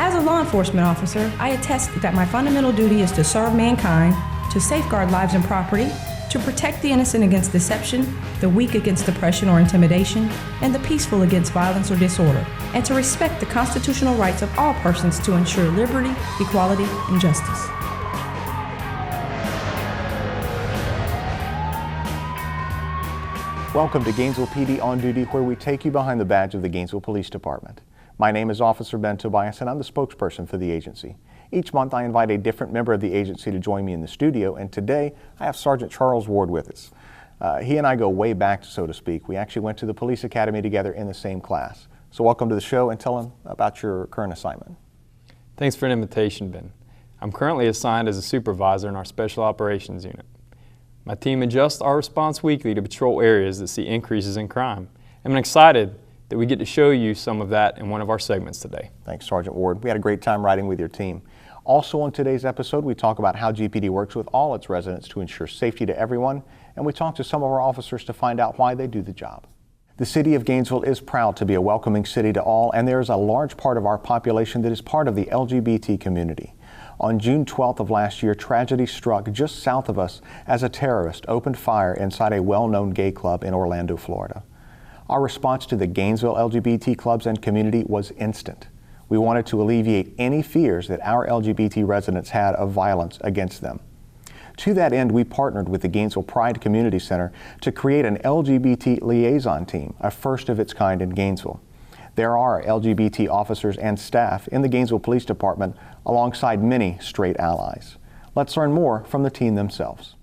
As a law enforcement officer, I attest that my fundamental duty is to serve mankind, to safeguard lives and property, to protect the innocent against deception, the weak against oppression or intimidation, and the peaceful against violence or disorder, and to respect the constitutional rights of all persons to ensure liberty, equality, and justice. Welcome to Gainesville PD On Duty, where we take you behind the badge of the Gainesville Police Department. My name is Officer Ben Tobias, and I'm the spokesperson for the agency. Each month I invite a different member of the agency to join me in the studio, and today I have Sergeant Charles Ward with us. He and I go way back, so to speak. We actually went to the police academy together in the same class. So welcome to the show, and tell him about your current assignment. Thanks for an invitation, Ben. I'm currently assigned as a supervisor in our Special Operations Unit. My team adjusts our response weekly to patrol areas that see increases in crime. I'm excited that we get to show you some of that in one of our segments today. Thanks, Sergeant Ward. We had a great time riding with your team. Also on today's episode, we talk about how GPD works with all its residents to ensure safety to everyone, and we talk to some of our officers to find out why they do the job. The city of Gainesville is proud to be a welcoming city to all, and there is a large part of our population that is part of the LGBT community. On June 12th of last year, tragedy struck just south of us as a terrorist opened fire inside a well-known gay club in Orlando, Florida. Our response to the Gainesville LGBT clubs and community was instant. We wanted to alleviate any fears that our LGBT residents had of violence against them. To that end, we partnered with the Gainesville Pride Community Center to create an LGBT liaison team, a first of its kind in Gainesville. There are LGBT officers and staff in the Gainesville Police Department alongside many straight allies. Let's learn more from the team themselves.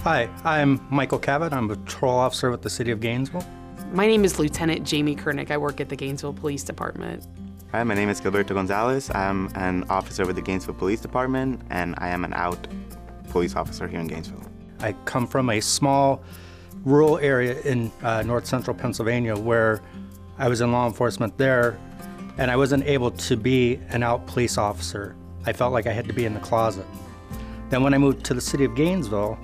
Hi, I'm Michael Cabot. I'm a patrol officer with the City of Gainesville. My name is Lieutenant Jamie Kernick. I work at the Gainesville Police Department. Hi, my name is Gilberto Gonzalez. I'm an officer with the Gainesville Police Department, and I am an out police officer here in Gainesville. I come from a small rural area in north central Pennsylvania where I was in law enforcement there, and I wasn't able to be an out police officer. I felt like I had to be in the closet. Then when I moved to the City of Gainesville,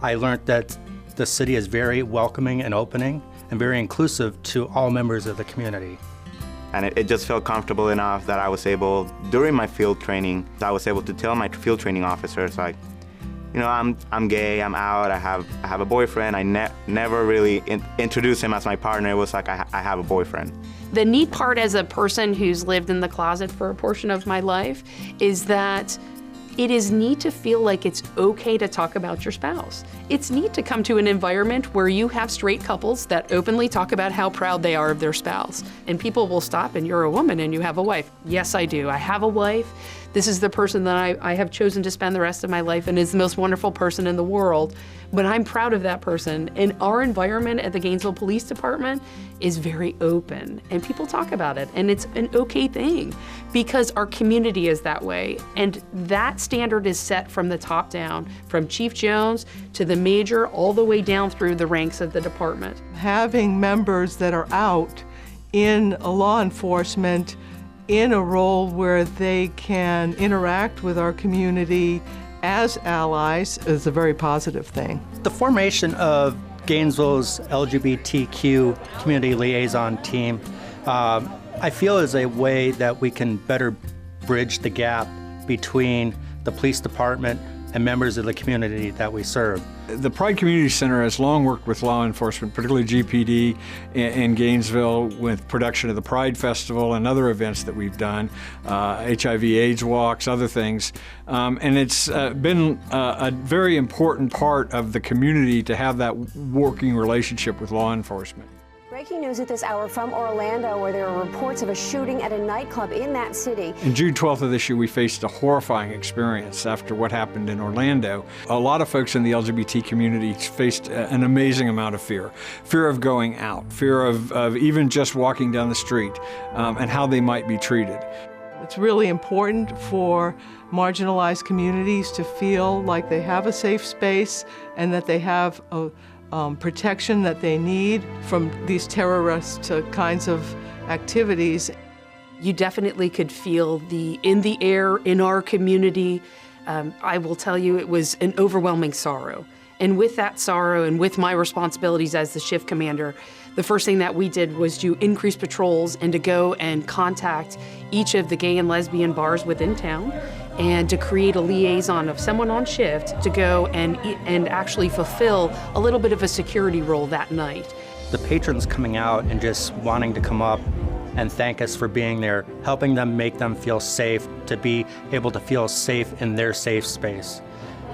I learned that the city is very welcoming and opening and very inclusive to all members of the community. And it just felt comfortable enough that I was able, during my field training, I was able to tell my field training officers, like, you know, I'm gay, I'm out, I have a boyfriend. I never really introduced him as my partner. It was like, I have a boyfriend. The neat part as a person who's lived in the closet for a portion of my life is that it is neat to feel like it's okay to talk about your spouse. It's neat to come to an environment where you have straight couples that openly talk about how proud they are of their spouse. And people will stop, and you're a woman and you have a wife. Yes, I do. I have a wife. This is the person that I have chosen to spend the rest of my life and is the most wonderful person in the world. But I'm proud of that person. And our environment at the Gainesville Police Department is very open, and people talk about it, and it's an okay thing because our community is that way. And that standard is set from the top down, from Chief Jones to the major, all the way down through the ranks of the department. Having members that are out in law enforcement in a role where they can interact with our community as allies is a very positive thing. The formation of Gainesville's LGBTQ community liaison team, I feel is a way that we can better bridge the gap between the police department and members of the community that we serve. The Pride Community Center has long worked with law enforcement, particularly GPD in Gainesville, with production of the Pride Festival and other events that we've done, HIV/AIDS walks, other things. And it's been a very important part of the community to have that working relationship with law enforcement. Breaking news at this hour from Orlando, where there are reports of a shooting at a nightclub in that city. On June 12th of this year, we faced a horrifying experience after what happened in Orlando. A lot of folks in the LGBT community faced an amazing amount of fear. Fear of going out, fear of even just walking down the street, and how they might be treated. It's really important for marginalized communities to feel like they have a safe space and that they have a protection that they need from these terrorist kinds of activities. You definitely could feel in the air in our community. I will tell you, it was an overwhelming sorrow. And with that sorrow and with my responsibilities as the shift commander, the first thing that we did was to increase patrols and to go and contact each of the gay and lesbian bars within town and to create a liaison of someone on shift to go and actually fulfill a little bit of a security role that night. The patrons coming out and just wanting to come up and thank us for being there, helping them make them feel safe, to be able to feel safe in their safe space.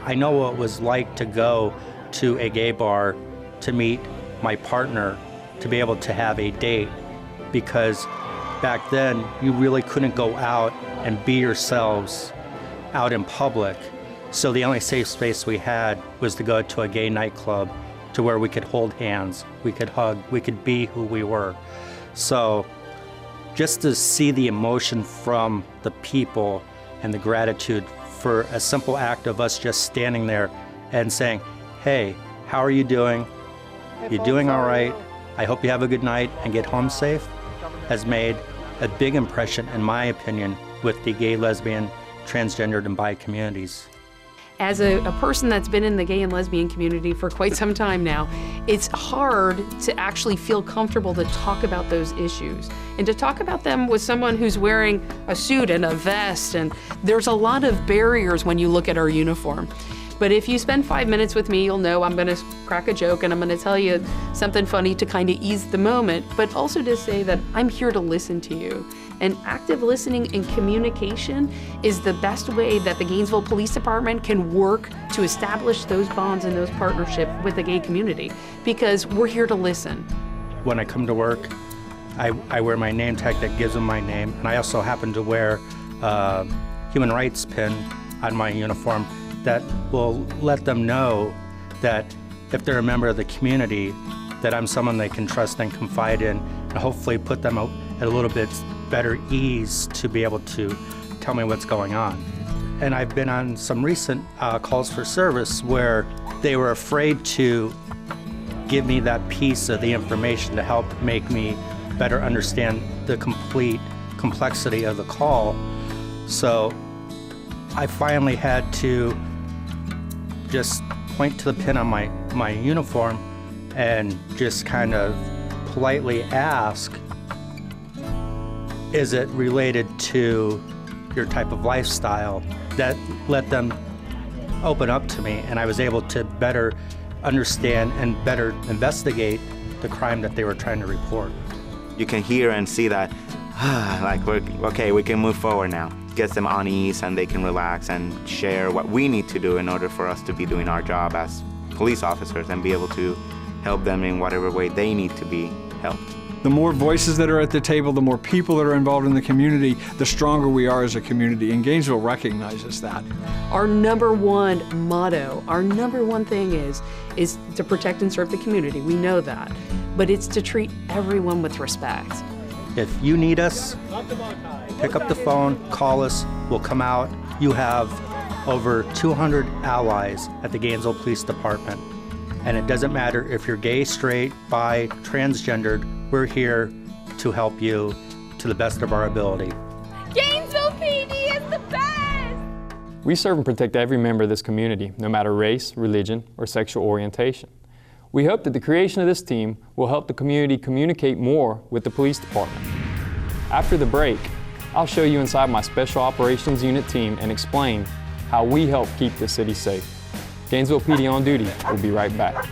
I know what it was like to go to a gay bar to meet my partner, to be able to have a date, because back then you really couldn't go out and be yourselves out in public. So the only safe space we had was to go to a gay nightclub to where we could hold hands, we could hug, we could be who we were. So just to see the emotion from the people and the gratitude for a simple act of us just standing there and saying, hey, how are you doing? You doing all right? I hope you have a good night and get home safe, has made a big impression, in my opinion, with the gay, lesbian, transgendered, and bi communities. As a person that's been in the gay and lesbian community for quite some time now, it's hard to actually feel comfortable to talk about those issues and to talk about them with someone who's wearing a suit and a vest, and there's a lot of barriers when you look at our uniform. But if you spend 5 minutes with me, you'll know I'm gonna crack a joke and I'm gonna tell you something funny to kind of ease the moment, but also to say that I'm here to listen to you. And active listening and communication is the best way that the Gainesville Police Department can work to establish those bonds and those partnerships with the gay community, because we're here to listen. When I come to work, I wear my name tag that gives them my name, and I also happen to wear a human rights pin on my uniform that will let them know that if they're a member of the community, that I'm someone they can trust and confide in, and hopefully put them at a little bit better ease to be able to tell me what's going on. And I've been on some recent calls for service where they were afraid to give me that piece of the information to help make me better understand the complete complexity of the call. So I finally had to just point to the pin on my uniform and just kind of politely ask, is it related to your type of lifestyle? That let them open up to me, and I was able to better understand and better investigate the crime that they were trying to report. You can hear and see that, like, okay, we can move forward now. Gets them on ease and they can relax and share what we need to do in order for us to be doing our job as police officers and be able to help them in whatever way they need to be helped. The more voices that are at the table, the more people that are involved in the community, the stronger we are as a community, and Gainesville recognizes that. Our number one motto, our number one thing is to protect and serve the community. We know that, but it's to treat everyone with respect. If you need us, pick up the phone, call us, we'll come out. You have over 200 allies at the Gainesville Police Department. And it doesn't matter if you're gay, straight, bi, transgendered, we're here to help you to the best of our ability. Gainesville PD is the best! We serve and protect every member of this community, no matter race, religion, or sexual orientation. We hope that the creation of this team will help the community communicate more with the police department. After the break, I'll show you inside my Special Operations Unit team and explain how we help keep the city safe. Gainesville PD on duty. We'll be right back.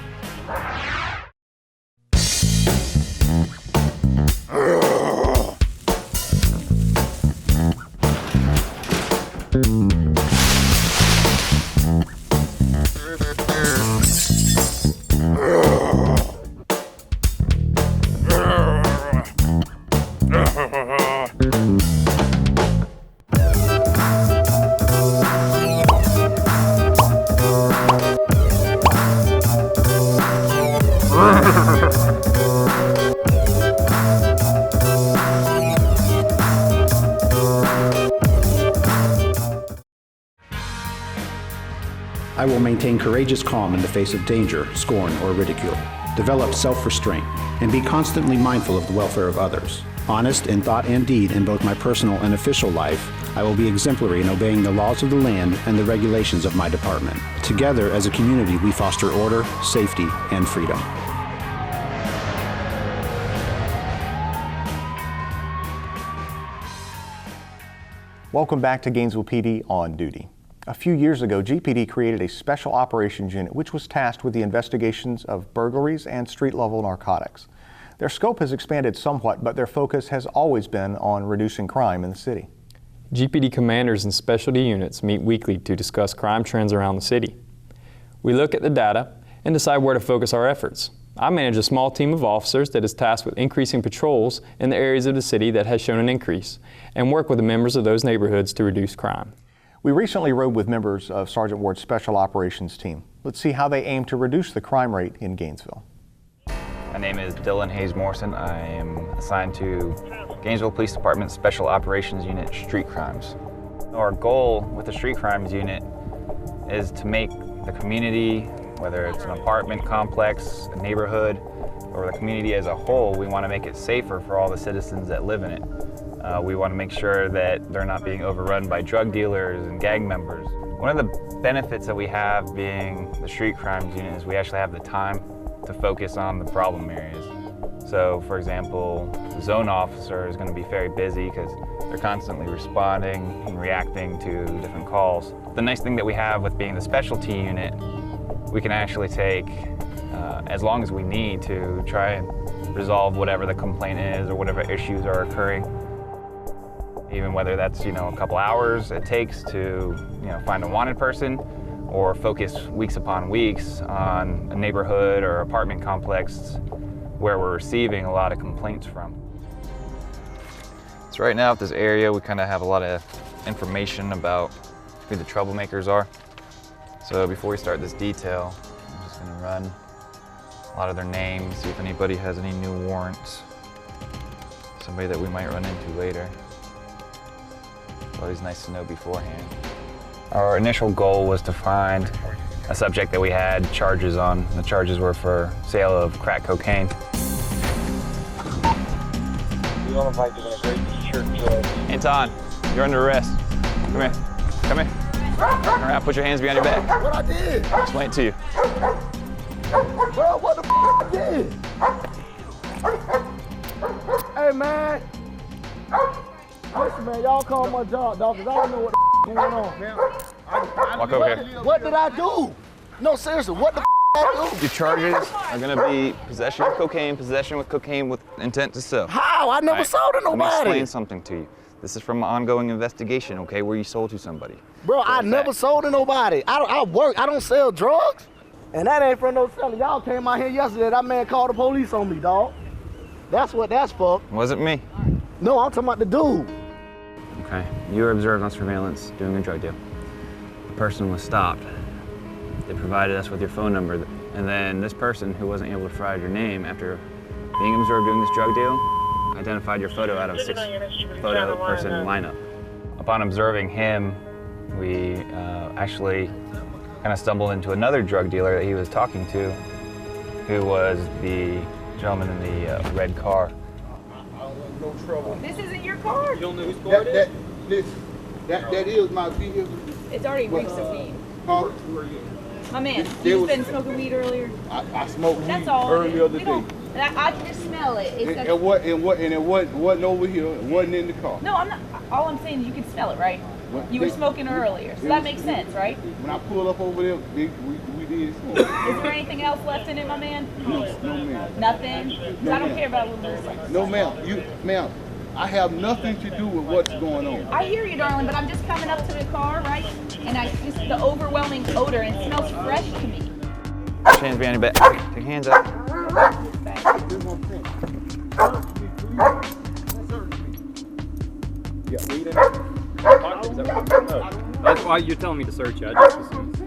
I will maintain courageous calm in the face of danger, scorn, or ridicule, develop self-restraint, and be constantly mindful of the welfare of others. Honest in thought and deed in both my personal and official life, I will be exemplary in obeying the laws of the land and the regulations of my department. Together, as a community, we foster order, safety, and freedom. Welcome back to Gainesville PD On Duty. A few years ago, GPD created a special operations unit which was tasked with the investigations of burglaries and street-level narcotics. Their scope has expanded somewhat, but their focus has always been on reducing crime in the city. GPD commanders and specialty units meet weekly to discuss crime trends around the city. We look at the data and decide where to focus our efforts. I manage a small team of officers that is tasked with increasing patrols in the areas of the city that has shown an increase, and work with the members of those neighborhoods to reduce crime. We recently rode with members of Sergeant Ward's Special Operations team. Let's see how they aim to reduce the crime rate in Gainesville. My name is Dylan Hayes Morrison. I am assigned to Gainesville Police Department Special Operations Unit Street Crimes. Our goal with the Street Crimes Unit is to make the community, whether it's an apartment complex, a neighborhood, or the community as a whole, we want to make it safer for all the citizens that live in it. We want to make sure that they're not being overrun by drug dealers and gang members. One of the benefits that we have being the Street Crimes Unit is we actually have the time to focus on the problem areas. So, for example, the zone officer is going to be very busy because they're constantly responding and reacting to different calls. The nice thing that we have with being the specialty unit, we can actually take as long as we need to try and resolve whatever the complaint is or whatever issues are occurring. Even whether that's, a couple hours it takes to, find a wanted person, or focus weeks upon weeks on a neighborhood or apartment complex where we're receiving a lot of complaints from. So right now at this area, we kind of have a lot of information about who the troublemakers are. So before we start this detail, I'm just gonna run a lot of their names, see if anybody has any new warrants, somebody that we might run into later. It's always nice to know beforehand. Our initial goal was to find a subject that we had charges on. The charges were for sale of crack cocaine. Anton, you're under arrest. Come here. Come here. Turn around, put your hands behind your back. What I did? I'll explain it to you. Bro, what the I did? Hey, man. Listen, man, y'all call my job, dog, because I don't know what the going on, man. Walk over here. What did I do? No, seriously, what the I do? Your charges are going to be possession of cocaine, possession with cocaine with intent to sell. How? I never sold to nobody. Let me explain something to you. This is from an ongoing investigation, okay, where you sold to somebody. Bro, I never sold to nobody. I work. I don't sell drugs. And that ain't from no selling. Y'all came out here yesterday. That man called the police on me, dog. That's what that's for. Wasn't me. No, I'm talking about the dude. Okay, you were observed on surveillance doing a drug deal. The person was stopped. They provided us with your phone number, and then this person, who wasn't able to provide your name after being observed doing this drug deal, identified your photo out of a 6-photo person lineup. Upon observing him, we actually kind of stumbled into another drug dealer that he was talking to, who was the gentleman in the red car. No trouble. This isn't your car. You don't know whose car it is? That is my vehicle. It's already reeks of weed. Huh? My man, you've been smoking weed earlier? I smoked That's weed all earlier today. I can just smell it. And it wasn't over here. It wasn't in the car. No, I'm not. All I'm saying is you can smell it, right? You were smoking earlier, so that makes sense, right? When I pulled up over there, we did smoke. Is there anything else left in it, my man? No, ma'am. Nothing? 'Cause I don't care about what this. No, ma'am. Ma'am, I have nothing to do with what's going on. I hear you, darling, but I'm just coming up to the car, right? And I just the overwhelming odor, and it smells fresh to me. Put your hands behind your back. Take your hands up. That's why you're telling me to search you. I just assumed. You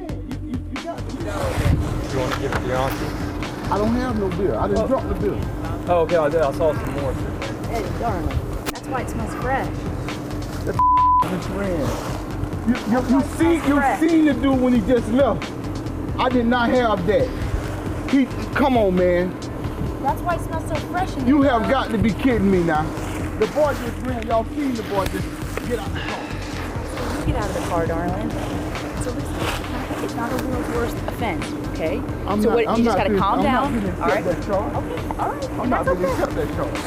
want to give it to your auntie? I don't have no beer. I just dropped the beer. Oh, okay, I did. I saw some more. Hey, darling, that's why it smells fresh. That's his friend. You seen the dude when he just left. I did not have that. Come on, man. That's why it smells so fresh in here. You have got to be kidding me now. The boy just ran. Y'all seen the boy just get out the car. So you get out of the car, darling. So listen, it's not a world's worst offense, okay? You just gotta calm down. That charge. Okay, all right. I'm not going to accept that charge.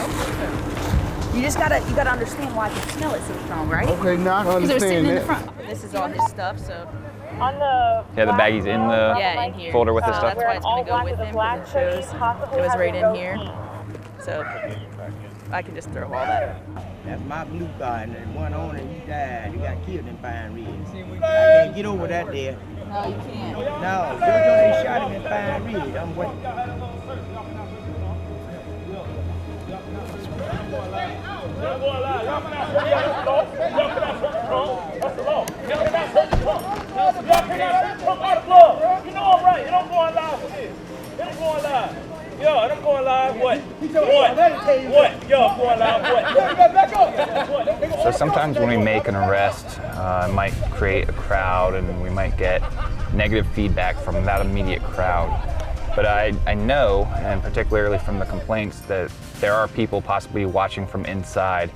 You just gotta understand why I can smell it so strong, right? Okay, now I Because understand they're sitting in the that. front. This is all his stuff, so. Yeah, the baggies in the in here. folder with his So stuff. that's why it's gonna go with him, because it shows it was right in here. So I can just throw all that. That's my blue car, and the one owner, he died. He got killed in Pine Ridge. I can't get over that there. No, you can't. No, they shot him in Pine Ridge. I'm waiting. So sometimes when we make an arrest, it might create a crowd and we might get negative feedback from that immediate crowd. But I know, and particularly from the complaints, that there are people possibly watching from inside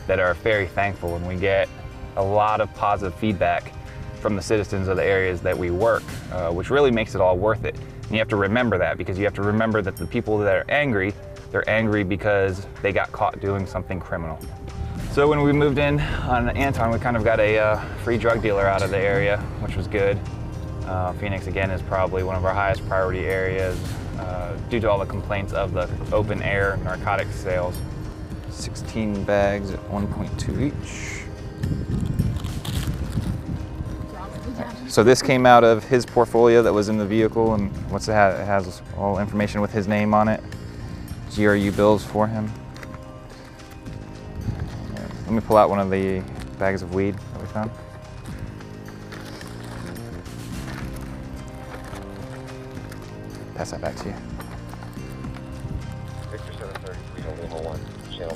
that are very thankful, and we get a lot of positive feedback from the citizens of the areas that we work, which really makes it all worth it. And you have to remember that, because you have to remember that the people that are angry, they're angry because they got caught doing something criminal. So when we moved in on Anton, we kind of got a free drug dealer out of the area, which was good. Phoenix, again, is probably one of our highest priority areas due to all the complaints of the open air narcotics sales. 16 bags at 1.2 each. So this came out of his portfolio that was in the vehicle, and what's it have? It has all information with his name on it. GRU bills for him. Let me pull out one of the bags of weed that we found. Pass that back to you.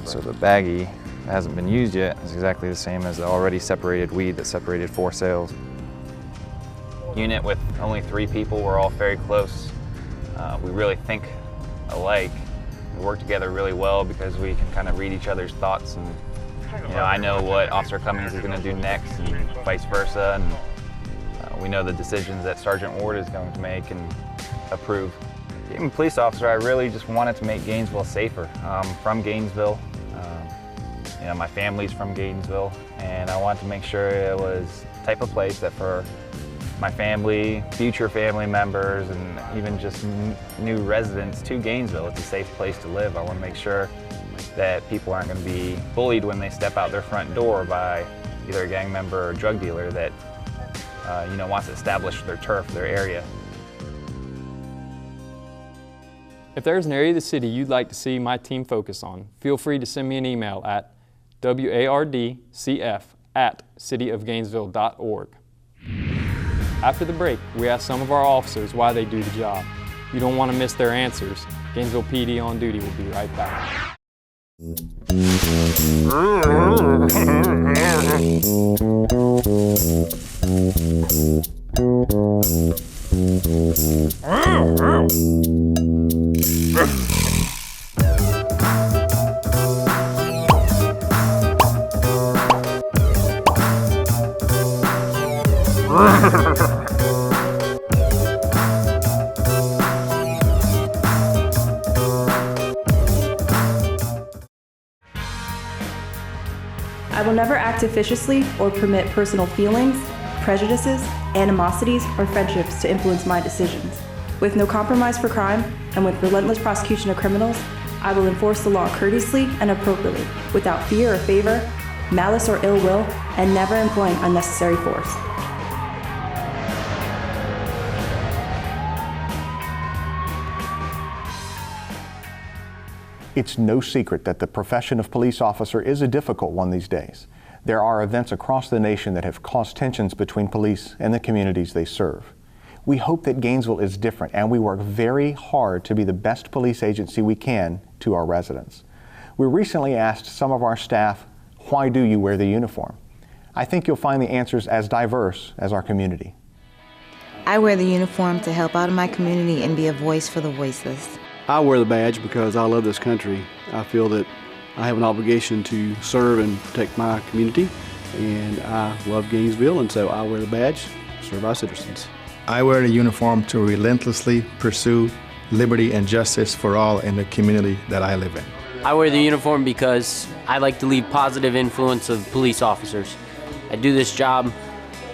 So the baggie that hasn't been used yet is exactly the same as the already separated weed that separated 4 sales. Unit with only 3 people, we're all very close. We really think alike. We work together really well because we can kind of read each other's thoughts, and I know what Officer Cummings is going to do next and vice versa, and we know the decisions that Sergeant Ward is going to make and approve. Being a police officer, I really just wanted to make Gainesville safer. I'm from Gainesville. My family's from Gainesville, and I wanted to make sure it was the type of place that for my family, future family members, and even just new residents to Gainesville, it's a safe place to live. I want to make sure that people aren't going to be bullied when they step out their front door by either a gang member or a drug dealer that wants to establish their turf, their area. If there's an area of the city you'd like to see my team focus on, feel free to send me an email at wardcf@cityofgainesville.org. After the break, we ask some of our officers why they do the job. You don't want to miss their answers. Gainesville PD on duty will be right back. I will never act officiously or permit personal feelings, prejudices, animosities, or friendships to influence my decisions. With no compromise for crime and with relentless prosecution of criminals, I will enforce the law courteously and appropriately, without fear or favor, malice or ill will, and never employing unnecessary force. It's no secret that the profession of police officer is a difficult one these days. There are events across the nation that have caused tensions between police and the communities they serve. We hope that Gainesville is different, and we work very hard to be the best police agency we can to our residents. We recently asked some of our staff, why do you wear the uniform? I think you'll find the answers as diverse as our community. I wear the uniform to help out in my community and be a voice for the voiceless. I wear the badge because I love this country. I feel that I have an obligation to serve and protect my community, and I love Gainesville, and so I wear the badge to serve our citizens. I wear the uniform to relentlessly pursue liberty and justice for all in the community that I live in. I wear the uniform because I like to leave positive influence of police officers. I do this job.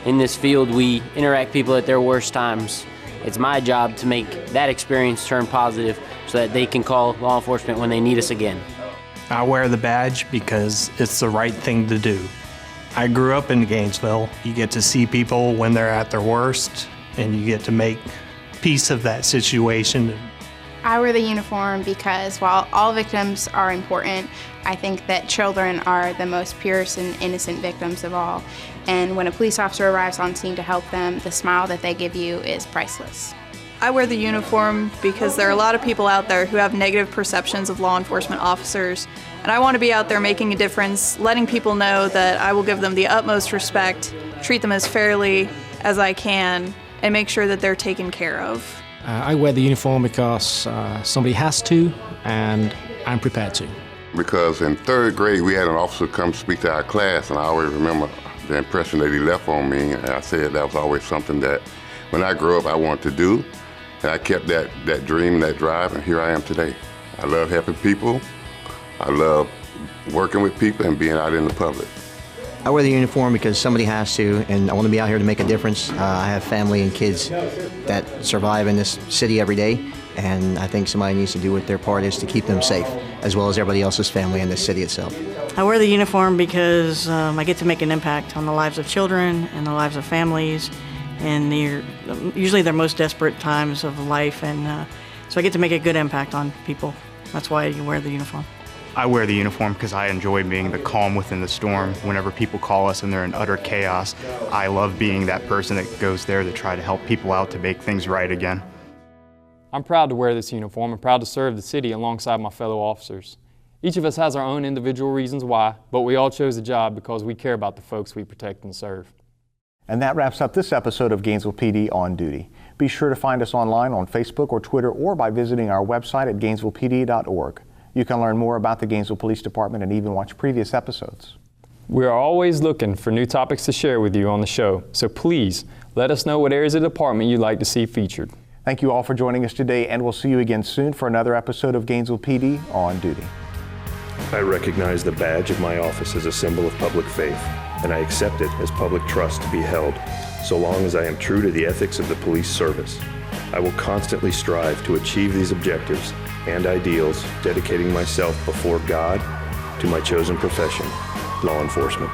In this field, we interact people at their worst times. It's my job to make that experience turn positive so that they can call law enforcement when they need us again. I wear the badge because it's the right thing to do. I grew up in Gainesville. You get to see people when they're at their worst, and you get to make peace of that situation. I wear the uniform because while all victims are important, I think that children are the most purest and innocent victims of all. And when a police officer arrives on scene to help them, the smile that they give you is priceless. I wear the uniform because there are a lot of people out there who have negative perceptions of law enforcement officers. And I want to be out there making a difference, letting people know that I will give them the utmost respect, treat them as fairly as I can, and make sure that they're taken care of. I wear the uniform because somebody has to, and I'm prepared to. Because in 3rd grade, we had an officer come speak to our class, and I always remember the impression that he left on me, and I said that was always something that when I grew up I wanted to do, and I kept that dream, that drive, and here I am today. I love helping people, I love working with people and being out in the public. I wear the uniform because somebody has to, and I want to be out here to make a difference. I have family and kids that survive in this city every day, and I think somebody needs to do what their part is to keep them safe, as well as everybody else's family in this city itself. I wear the uniform because I get to make an impact on the lives of children and the lives of families, and usually their most desperate times of life, and so I get to make a good impact on people. That's why you wear the uniform. I wear the uniform because I enjoy being the calm within the storm. Whenever people call us and they're in utter chaos, I love being that person that goes there to try to help people out to make things right again. I'm proud to wear this uniform and proud to serve the city alongside my fellow officers. Each of us has our own individual reasons why, but we all chose the job because we care about the folks we protect and serve. And that wraps up this episode of Gainesville PD On Duty. Be sure to find us online on Facebook or Twitter or by visiting our website at gainesvillepd.org. You can learn more about the Gainesville Police Department and even watch previous episodes. We are always looking for new topics to share with you on the show, so please let us know what areas of the department you'd like to see featured. Thank you all for joining us today, and we'll see you again soon for another episode of Gainesville PD On Duty. I recognize the badge of my office as a symbol of public faith, and I accept it as public trust to be held, so long as I am true to the ethics of the police service. I will constantly strive to achieve these objectives and ideals, dedicating myself before God to my chosen profession, law enforcement.